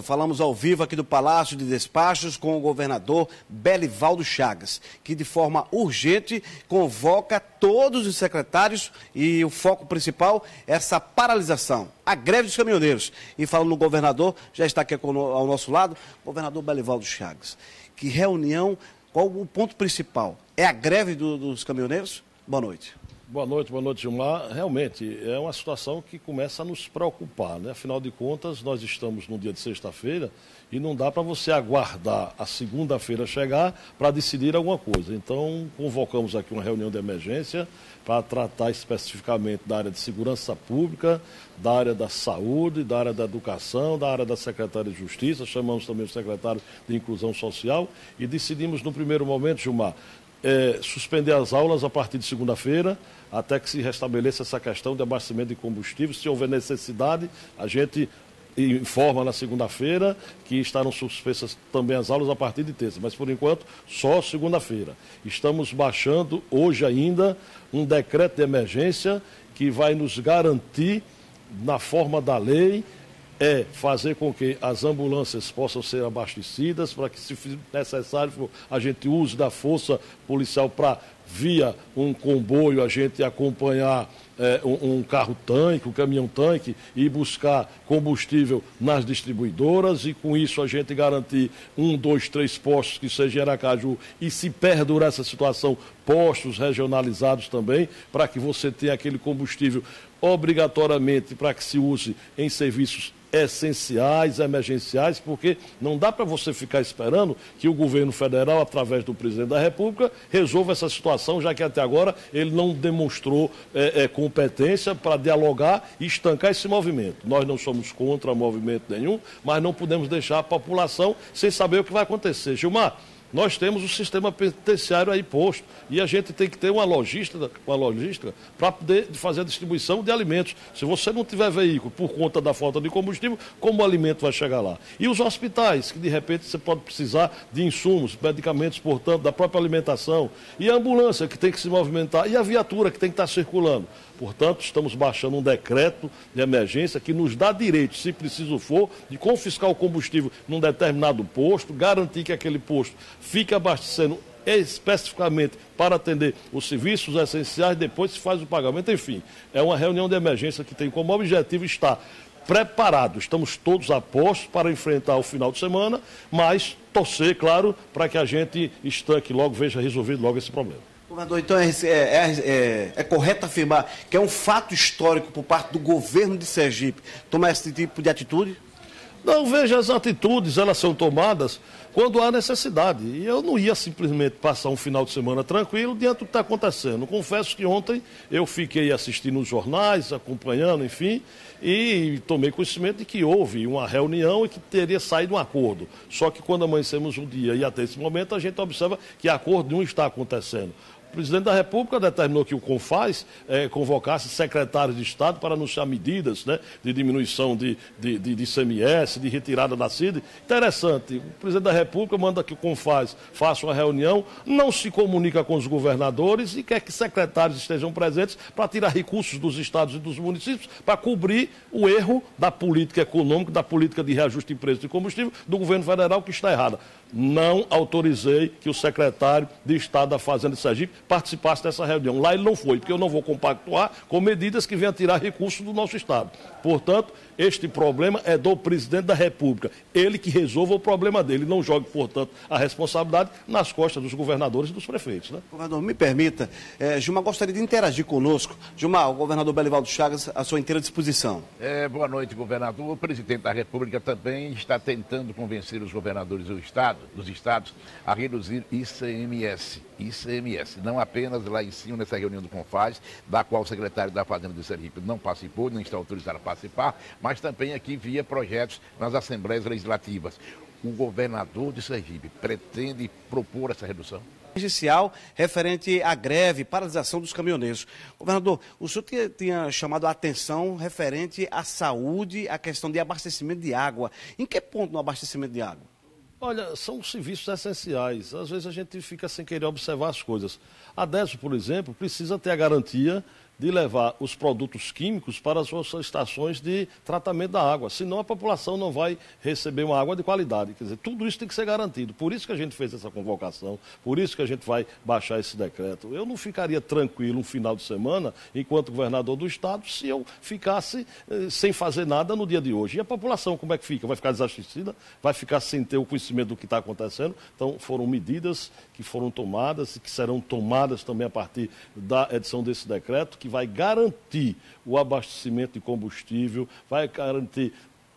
Falamos ao vivo aqui do Palácio de Despachos com o governador Belivaldo Chagas, que de forma urgente convoca todos os secretários e o foco principal é essa paralisação, a greve dos caminhoneiros. E falando no governador, já está aqui ao nosso lado, governador Belivaldo Chagas. Que reunião, qual o ponto principal? É a greve dos caminhoneiros? Boa noite. Boa noite, Gilmar. Realmente, é uma situação que começa a nos preocupar, né? Afinal de contas, nós estamos no dia de sexta-feira e não dá para você aguardar a segunda-feira chegar para decidir alguma coisa. Então, convocamos aqui uma reunião de emergência para tratar especificamente da área de segurança pública, da área da saúde, da área da educação, da área da Secretaria de Justiça, chamamos também o secretário de Inclusão Social e decidimos no primeiro momento, Gilmar, suspender as aulas a partir de segunda-feira, até que se restabeleça essa questão de abastecimento de combustível. Se houver necessidade, a gente informa na segunda-feira que estarão suspensas também as aulas a partir de terça, mas por enquanto só segunda-feira. Estamos baixando hoje ainda um decreto de emergência que vai nos garantir, na forma da lei, fazer com que as ambulâncias possam ser abastecidas, para que, se necessário, a gente use da força policial para, via um comboio, a gente acompanhar um carro-tanque, um caminhão-tanque e buscar combustível nas distribuidoras e, com isso, a gente garantir 1, 2, 3 postos que sejam em Aracaju e, se perdurar essa situação, postos regionalizados também, para que você tenha aquele combustível obrigatoriamente para que se use em serviços essenciais, emergenciais, porque não dá para você ficar esperando que o governo federal, através do presidente da República, resolva essa situação, já que até agora ele não demonstrou competência para dialogar e estancar esse movimento. Nós não somos contra movimento nenhum, mas não podemos deixar a população sem saber o que vai acontecer. Gilmar, nós temos o sistema penitenciário aí posto e a gente tem que ter uma logística para poder fazer a distribuição de alimentos. Se você não tiver veículo por conta da falta de combustível, como o alimento vai chegar lá? E os hospitais, que de repente você pode precisar de insumos, medicamentos, portanto, da própria alimentação. E a ambulância, que tem que se movimentar, e a viatura, que tem que estar circulando. Portanto, estamos baixando um decreto de emergência que nos dá direito, se preciso for, de confiscar o combustível num determinado posto, garantir que aquele posto fique abastecendo especificamente para atender os serviços essenciais, depois se faz o pagamento. Enfim, é uma reunião de emergência que tem como objetivo estar preparado. Estamos todos a postos para enfrentar o final de semana, mas torcer, claro, para que a gente estanque logo, veja resolvido logo esse problema. Governador, então é correto afirmar que é um fato histórico por parte do governo de Sergipe tomar esse tipo de atitude? Não, veja, as atitudes, elas são tomadas quando há necessidade. E eu não ia simplesmente passar um final de semana tranquilo diante do que está acontecendo. Confesso que ontem eu fiquei assistindo os jornais, acompanhando, enfim, e tomei conhecimento de que houve uma reunião e que teria saído um acordo. Só que quando amanhecemos o dia e até esse momento, a gente observa que acordo nenhum está acontecendo. O presidente da República determinou que o CONFAZ convocasse secretários de Estado para anunciar medidas, né, de diminuição de ICMS, de retirada da CID. Interessante, o presidente da República manda que o CONFAZ faça uma reunião, não se comunica com os governadores e quer que secretários estejam presentes para tirar recursos dos estados e dos municípios para cobrir o erro da política econômica, da política de reajuste de preço de combustível do governo federal, que está errada. Não autorizei que o secretário de Estado da Fazenda de Sergipe participasse dessa reunião. Lá ele não foi, porque eu não vou compactuar com medidas que venham a tirar recursos do nosso Estado. Portanto, este problema é do presidente da República. Ele que resolva o problema dele. Não jogue, portanto, a responsabilidade nas costas dos governadores e dos prefeitos, né? Governador, me permita, Gilmar gostaria de interagir conosco. Gilmar, o governador Belivaldo Chagas, à sua inteira disposição. Boa noite, governador. O presidente da República também está tentando convencer os governadores dos estados a reduzir ICMS, não apenas lá em cima nessa reunião do CONFAZ, da qual o secretário da Fazenda de Sergipe não participou, não está autorizado a participar, mas também aqui via projetos nas Assembleias Legislativas. O governador de Sergipe pretende propor essa redução? Emergencial referente à greve, paralisação dos caminhoneiros. Governador, o senhor tinha chamado a atenção referente à saúde, à questão de abastecimento de água. Em que ponto no abastecimento de água? Olha, são serviços essenciais. Às vezes a gente fica sem querer observar as coisas. A DESO, por exemplo, precisa ter a garantia de levar os produtos químicos para as suas estações de tratamento da água. Senão a população não vai receber uma água de qualidade. Quer dizer, tudo isso tem que ser garantido. Por isso que a gente fez essa convocação, por isso que a gente vai baixar esse decreto. Eu não ficaria tranquilo um final de semana, enquanto governador do Estado, se eu ficasse sem fazer nada no dia de hoje. E a população, como é que fica? Vai ficar desabastecida? Vai ficar sem ter o conhecimento do que está acontecendo? Então, foram medidas que foram tomadas e que serão tomadas também a partir da edição desse decreto, que vai garantir o abastecimento de combustível, vai garantir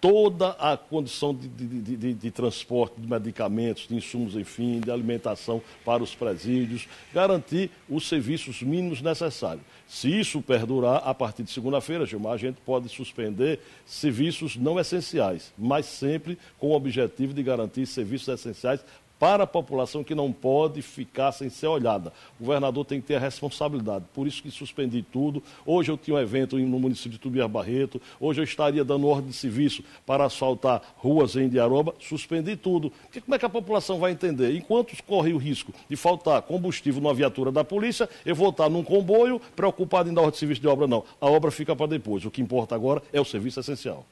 toda a condição de transporte de medicamentos, de insumos, enfim, de alimentação para os presídios, garantir os serviços mínimos necessários. Se isso perdurar, a partir de segunda-feira, Gilmar, a gente pode suspender serviços não essenciais, mas sempre com o objetivo de garantir serviços essenciais para a população que não pode ficar sem ser olhada. O governador tem que ter a responsabilidade, por isso que suspendi tudo. Hoje eu tinha um evento no município de Tubias Barreto, hoje eu estaria dando ordem de serviço para asfaltar ruas em Indiaroba, suspendi tudo. Porque como é que a população vai entender? Enquanto corre o risco de faltar combustível numa viatura da polícia, eu vou estar num comboio preocupado em dar ordem de serviço de obra, não. A obra fica para depois, o que importa agora é o serviço essencial.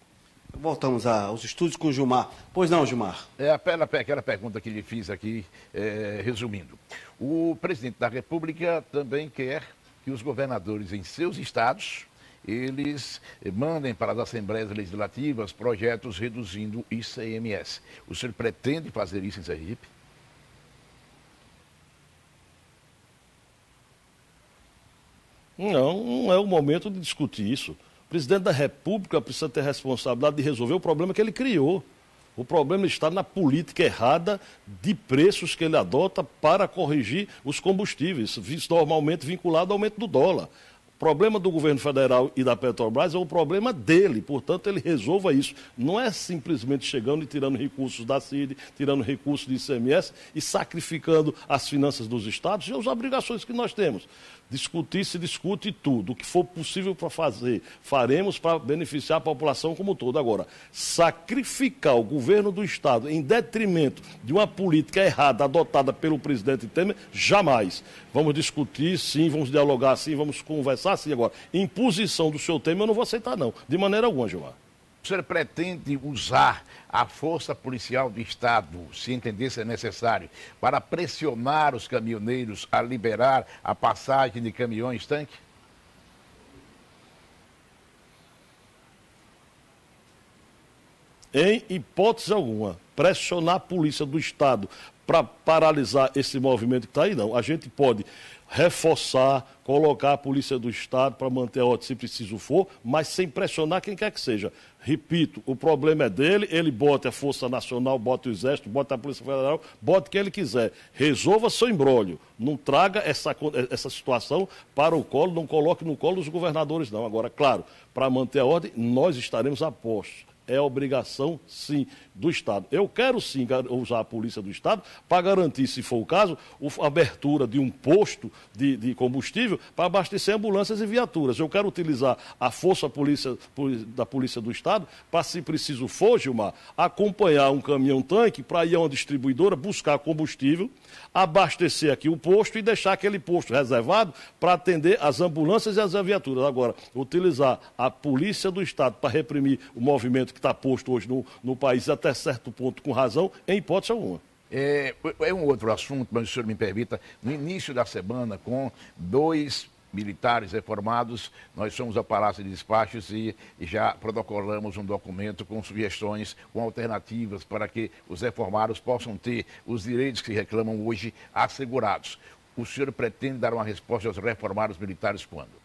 Voltamos aos estúdios com o Gilmar. Pois não, Gilmar? Aquela pergunta que lhe fiz aqui, resumindo. O presidente da República também quer que os governadores em seus estados, eles mandem para as assembleias legislativas projetos reduzindo o ICMS. O senhor pretende fazer isso em Sergipe? Não é o momento de discutir isso. O presidente da República precisa ter responsabilidade de resolver o problema que ele criou. O problema está na política errada de preços que ele adota para corrigir os combustíveis, normalmente vinculado ao aumento do dólar. O problema do governo federal e da Petrobras é o problema dele, portanto, ele resolva isso. Não é simplesmente chegando e tirando recursos da CID, tirando recursos do ICMS e sacrificando as finanças dos estados e as obrigações que nós temos. Discutir, se discute tudo. O que for possível para fazer, faremos para beneficiar a população como um todo. Agora, sacrificar o governo do Estado em detrimento de uma política errada adotada pelo presidente Temer, jamais. Vamos discutir sim, vamos dialogar sim, vamos conversar sim. Agora, imposição do seu Temer eu não vou aceitar não, de maneira alguma, Gilmar. O senhor pretende usar a força policial do Estado, se entender ser necessário, para pressionar os caminhoneiros a liberar a passagem de caminhões-tanque? Em hipótese alguma, pressionar a polícia do Estado para paralisar esse movimento que está aí, não. A gente pode reforçar, colocar a polícia do Estado para manter a ordem se preciso for, mas sem pressionar quem quer que seja. Repito, o problema é dele, ele bota a Força Nacional, bota o Exército, bota a Polícia Federal, bota quem ele quiser. Resolva seu imbróglio. Não traga essa situação para o colo, não coloque no colo dos governadores, não. Agora, claro, para manter a ordem, nós estaremos a postos. É obrigação, sim, do Estado. Eu quero, sim, usar a Polícia do Estado para garantir, se for o caso, a abertura de um posto de combustível para abastecer ambulâncias e viaturas. Eu quero utilizar a força da Polícia do Estado para, se preciso for, Gilmar, acompanhar um caminhão-tanque para ir a uma distribuidora, buscar combustível, abastecer aqui o posto e deixar aquele posto reservado para atender as ambulâncias e as viaturas. Agora, utilizar a Polícia do Estado para reprimir o movimento que está posto hoje no país, até certo ponto com razão, em hipótese alguma. É um outro assunto, mas o senhor me permita, no início da semana, com 2 militares reformados, nós fomos ao Palácio de Despachos e já protocolamos um documento com sugestões, com alternativas para que os reformados possam ter os direitos que reclamam hoje assegurados. O senhor pretende dar uma resposta aos reformados militares quando?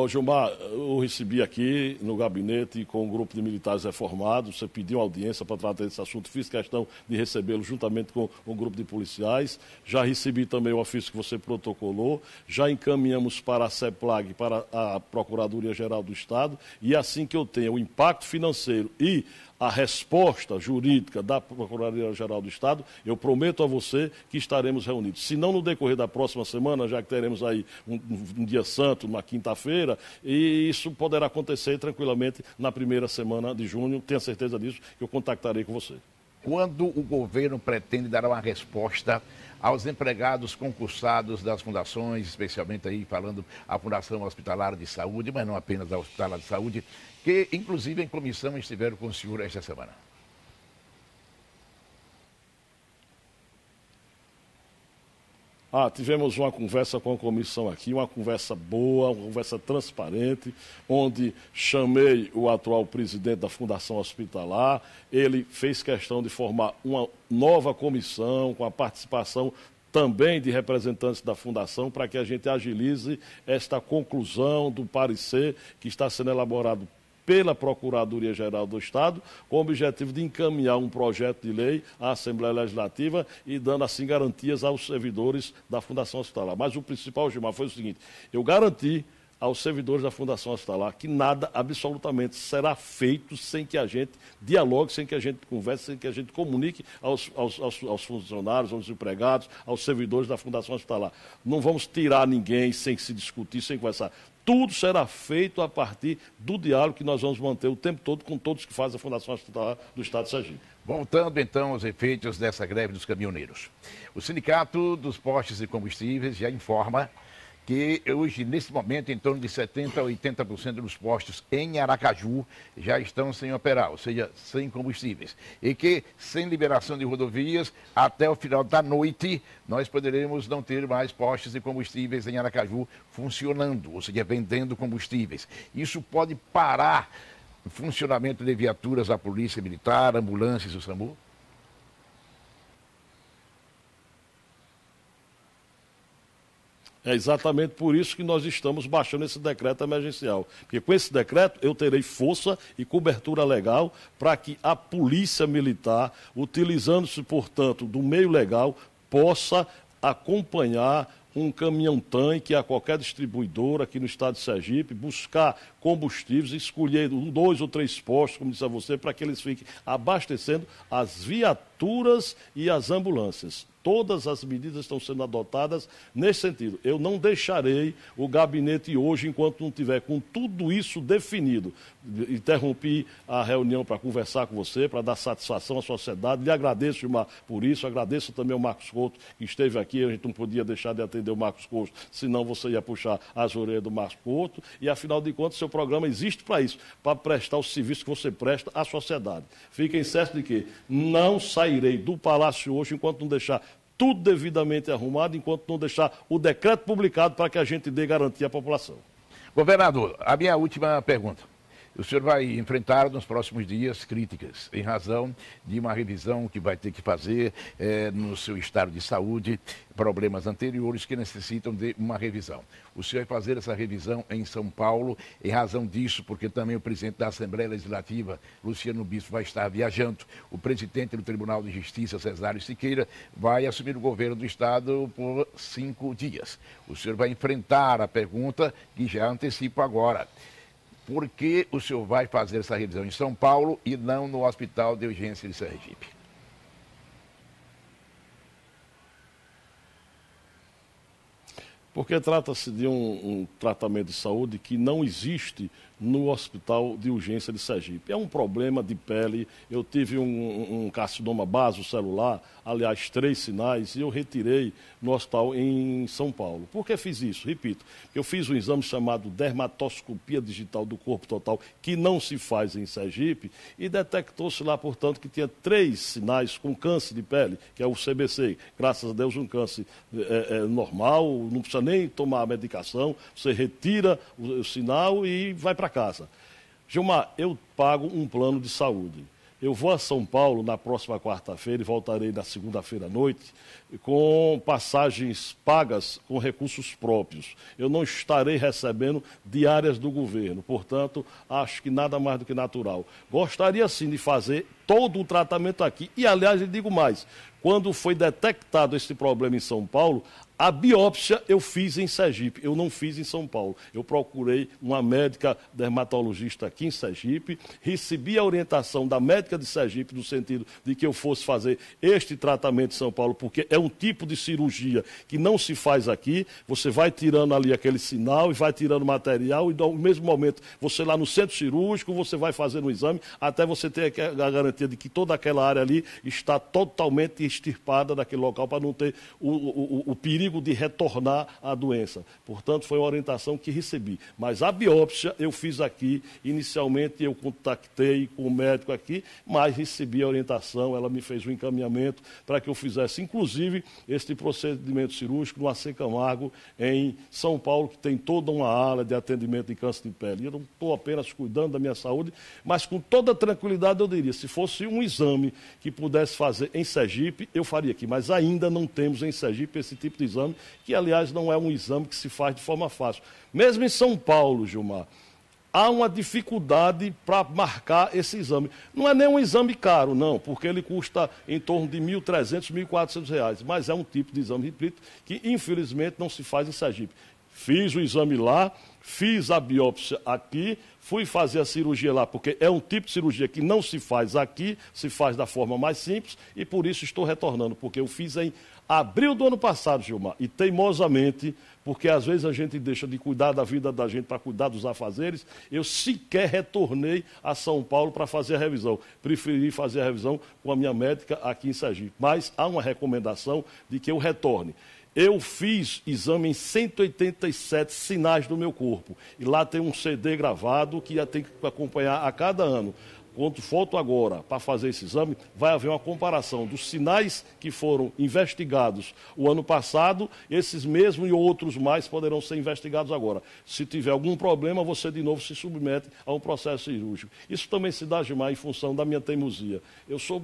Gilmar, eu recebi aqui no gabinete com um grupo de militares reformados, você pediu audiência para tratar desse assunto, fiz questão de recebê-lo juntamente com um grupo de policiais, já recebi também o ofício que você protocolou, já encaminhamos para a CEPLAG, para a Procuradoria-Geral do Estado, e assim que eu tenha o impacto financeiro e a resposta jurídica da Procuradoria-Geral do Estado, eu prometo a você que estaremos reunidos. Se não no decorrer da próxima semana, já que teremos aí um dia santo, uma quinta-feira, e isso poderá acontecer tranquilamente na primeira semana de junho, tenha certeza disso, que eu contactarei com você. quando o governo pretende dar uma resposta aos empregados concursados das fundações, especialmente aí falando a Fundação Hospitalar de Saúde, mas não apenas a Hospitalar de Saúde, que inclusive em comissão estiveram com o senhor esta semana. Tivemos uma conversa com a comissão aqui, uma conversa boa, uma conversa transparente, onde chamei o atual presidente da Fundação Hospitalar. Ele fez questão de formar uma nova comissão com a participação também de representantes da Fundação para que a gente agilize esta conclusão do parecer que está sendo elaborado pela Procuradoria-Geral do Estado, com o objetivo de encaminhar um projeto de lei à Assembleia Legislativa e dando assim garantias aos servidores da Fundação Hospitalar. Mas o principal, Gilmar, foi o seguinte: eu garanti aos servidores da Fundação Hospitalar que nada absolutamente será feito sem que a gente dialogue, sem que a gente converse, sem que a gente comunique aos funcionários, aos empregados, aos servidores da Fundação Hospitalar. Não vamos tirar ninguém sem se discutir, sem conversar. Tudo será feito a partir do diálogo que nós vamos manter o tempo todo com todos que fazem a Fundação Hospitalar do Estado de Sergipe. Voltando então aos efeitos dessa greve dos caminhoneiros. O Sindicato dos Postos de Combustíveis já informa que hoje, nesse momento, em torno de 70% a 80% dos postos em Aracaju já estão sem operar, ou seja, sem combustíveis. E que, sem liberação de rodovias, até o final da noite, nós poderemos não ter mais postos de combustíveis em Aracaju funcionando, ou seja, vendendo combustíveis. Isso pode parar o funcionamento de viaturas da Polícia Militar, ambulâncias do SAMU? É exatamente por isso que nós estamos baixando esse decreto emergencial. Porque com esse decreto eu terei força e cobertura legal para que a Polícia Militar, utilizando-se, portanto, do meio legal, possa acompanhar um caminhão-tanque a qualquer distribuidora aqui no estado de Sergipe, buscar combustíveis, escolher 2 ou 3 postos, como disse a você, para que eles fiquem abastecendo as viaturas e as ambulâncias. Todas as medidas estão sendo adotadas nesse sentido. Eu não deixarei o gabinete hoje enquanto não tiver com tudo isso definido. Interrompi a reunião para conversar com você, para dar satisfação à sociedade. Lhe agradeço, Gilmar, por isso. Agradeço também ao Marcos Couto, que esteve aqui. A gente não podia deixar de atender o Marcos Couto, senão você ia puxar as orelhas do Marcos Couto. E, afinal de contas, seu programa existe para isso, para prestar o serviço que você presta à sociedade. Fiquem certos de que não sairei do Palácio hoje enquanto não deixar tudo devidamente arrumado, enquanto não deixar o decreto publicado para que a gente dê garantia à população. Governador, a minha última pergunta. O senhor vai enfrentar nos próximos dias críticas em razão de uma revisão que vai ter que fazer no seu estado de saúde, problemas anteriores que necessitam de uma revisão. O senhor vai fazer essa revisão em São Paulo, em razão disso, porque também o presidente da Assembleia Legislativa, Luciano Bispo, vai estar viajando. O presidente do Tribunal de Justiça, Cesário Siqueira, vai assumir o governo do estado por 5 dias. O senhor vai enfrentar a pergunta que já antecipo agora. Por que o senhor vai fazer essa revisão em São Paulo e não no Hospital de Urgência de Sergipe? Porque trata-se de um tratamento de saúde que não existe no Hospital de Urgência de Sergipe. É um problema de pele. Eu tive um carcinoma basocelular, aliás, 3 sinais, e eu retirei no hospital em São Paulo. Por que fiz isso? Repito, eu fiz um exame chamado dermatoscopia digital do corpo total, que não se faz em Sergipe, e detectou-se lá, portanto, que tinha 3 sinais com câncer de pele, que é o CBC. Graças a Deus, um câncer normal, não precisa nem tomar a medicação, você retira o sinal e vai para casa. Gilmar, eu pago um plano de saúde. Eu vou a São Paulo na próxima quarta-feira e voltarei na segunda-feira à noite com passagens pagas com recursos próprios. Eu não estarei recebendo diárias do governo, portanto, acho que nada mais do que natural. Gostaria sim de fazer todo o tratamento aqui. E, aliás, eu digo mais, quando foi detectado esse problema em São Paulo, a biópsia eu fiz em Sergipe, eu não fiz em São Paulo. Eu procurei uma médica dermatologista aqui em Sergipe, recebi a orientação da médica de Sergipe, no sentido de que eu fosse fazer este tratamento em São Paulo, porque é um tipo de cirurgia que não se faz aqui. Você vai tirando ali aquele sinal e vai tirando material, e no mesmo momento, você lá no centro cirúrgico, você vai fazendo um exame, até você ter a garantia garantia de que toda aquela área ali está totalmente extirpada daquele local para não ter o perigo de retornar a doença. Portanto, foi uma orientação que recebi. Mas a biópsia eu fiz aqui, inicialmente eu contactei com o médico aqui, mas recebi a orientação, ela me fez um encaminhamento para que eu fizesse, inclusive, este procedimento cirúrgico no AC Camargo, em São Paulo, que tem toda uma ala de atendimento de câncer de pele. Eu não estou apenas cuidando da minha saúde, mas com toda tranquilidade eu diria, se fosse um exame que pudesse fazer em Sergipe, eu faria aqui, mas ainda não temos em Sergipe esse tipo de exame, que aliás não é um exame que se faz de forma fácil. Mesmo em São Paulo, Gilmar, há uma dificuldade para marcar esse exame. Não é nem um exame caro, não, porque ele custa em torno de R$ 1.300, R$ 1.400, mas é um tipo de exame, repito, que infelizmente não se faz em Sergipe. Fiz o exame lá, fiz a biópsia aqui, fui fazer a cirurgia lá, porque é um tipo de cirurgia que não se faz aqui, se faz da forma mais simples, e por isso estou retornando, porque eu fiz em abril do ano passado, Gilmar, e teimosamente, porque às vezes a gente deixa de cuidar da vida da gente para cuidar dos afazeres, eu sequer retornei a São Paulo para fazer a revisão. Preferi fazer a revisão com a minha médica aqui em Sergipe. Mas há uma recomendação de que eu retorne. Eu fiz exame em 187 sinais do meu corpo. E lá tem um CD gravado que tem que acompanhar a cada ano. Quando falta agora para fazer esse exame, vai haver uma comparação dos sinais que foram investigados o ano passado, esses mesmos e outros mais poderão ser investigados agora. Se tiver algum problema, você de novo se submete a um processo cirúrgico. Isso também se dá, Gilmar, em função da minha teimosia. Eu sou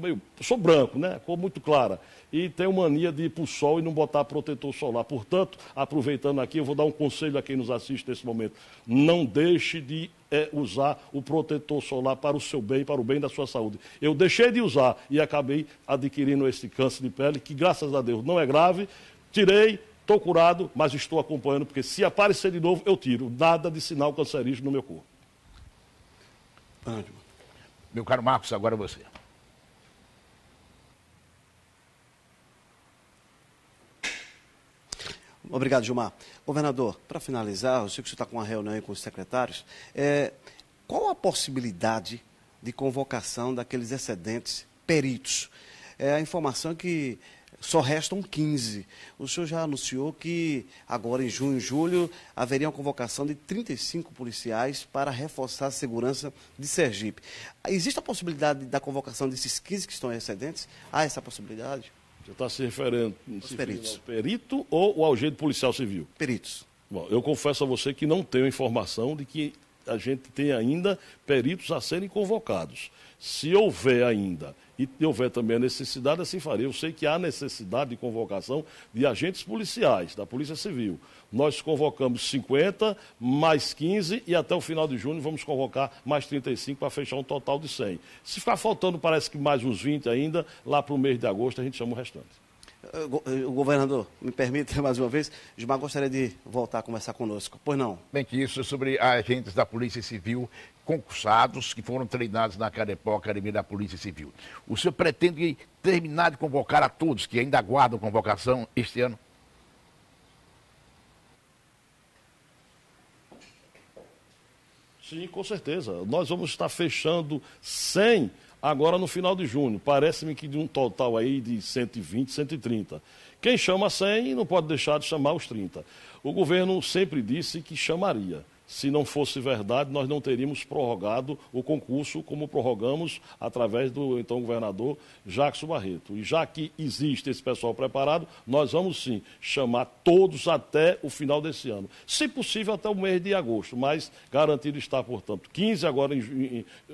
branco, né? Cor muito clara. E tenho mania de ir para o sol e não botar protetor solar. Portanto, aproveitando aqui, eu vou dar um conselho a quem nos assiste nesse momento. Não deixe de usar o protetor solar para o seu bem, para o bem da sua saúde. Eu deixei de usar e acabei adquirindo esse câncer de pele, que graças a Deus não é grave. Tirei, estou curado, mas estou acompanhando, porque se aparecer de novo, eu tiro. Nada de sinal cancerígeno no meu corpo. Meu caro Marcos, agora você. Obrigado, Gilmar. Governador, para finalizar, eu sei que o senhor está com uma reunião aí com os secretários. Qual a possibilidade de convocação daqueles excedentes peritos? A informação é que só restam 15. O senhor já anunciou que agora em junho e julho haveria uma convocação de 35 policiais para reforçar a segurança de Sergipe. Existe a possibilidade da convocação desses 15 que estão excedentes? Há essa possibilidade? Você está se referindo peritos. ao perito ou ao agente policial civil? Peritos. Bom, eu confesso a você que não tenho informação de que a gente tem ainda peritos a serem convocados. Se houver ainda, e houver também a necessidade, assim farei. Eu sei que há necessidade de convocação de agentes policiais, da Polícia Civil. Nós convocamos 50, mais 15, e até o final de junho vamos convocar mais 35 para fechar um total de 100. Se ficar faltando, parece que mais uns 20 ainda, lá para o mês de agosto a gente chama o restante. O governador, me permita mais uma vez, Gilmar gostaria de voltar a conversar conosco. Pois não? Bem, que isso sobre agentes da Polícia Civil concursados que foram treinados na Cadepó, Academia da Polícia Civil. O senhor pretende terminar de convocar a todos que ainda aguardam convocação este ano? Sim, com certeza. Nós vamos estar fechando 100 agora no final de junho. Parece-me que de um total aí de 120, 130. Quem chama 100 não pode deixar de chamar os 30. O governo sempre disse que chamaria. Se não fosse verdade, nós não teríamos prorrogado o concurso como prorrogamos através do então governador Jackson Barreto. E já que existe esse pessoal preparado, nós vamos sim chamar todos até o final desse ano. Se possível, até o mês de agosto, mas garantido está, portanto, 15 agora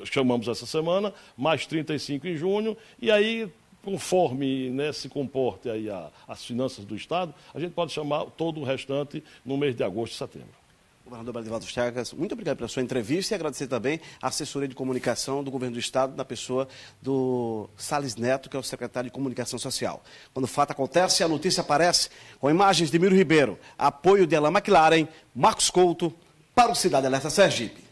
chamamos essa semana, mais 35 em junho, e aí, conforme se comporte aí as finanças do Estado, a gente pode chamar todo o restante no mês de agosto e setembro. Governador Belivaldo Chagas, muito obrigado pela sua entrevista e agradecer também a assessoria de comunicação do Governo do Estado, na pessoa do Salles Neto, que é o secretário de Comunicação Social. Quando o fato acontece, a notícia aparece com imagens de Miro Ribeiro, apoio de Alain McLaren, Marcos Couto, para o Cidade Alerta Sergipe.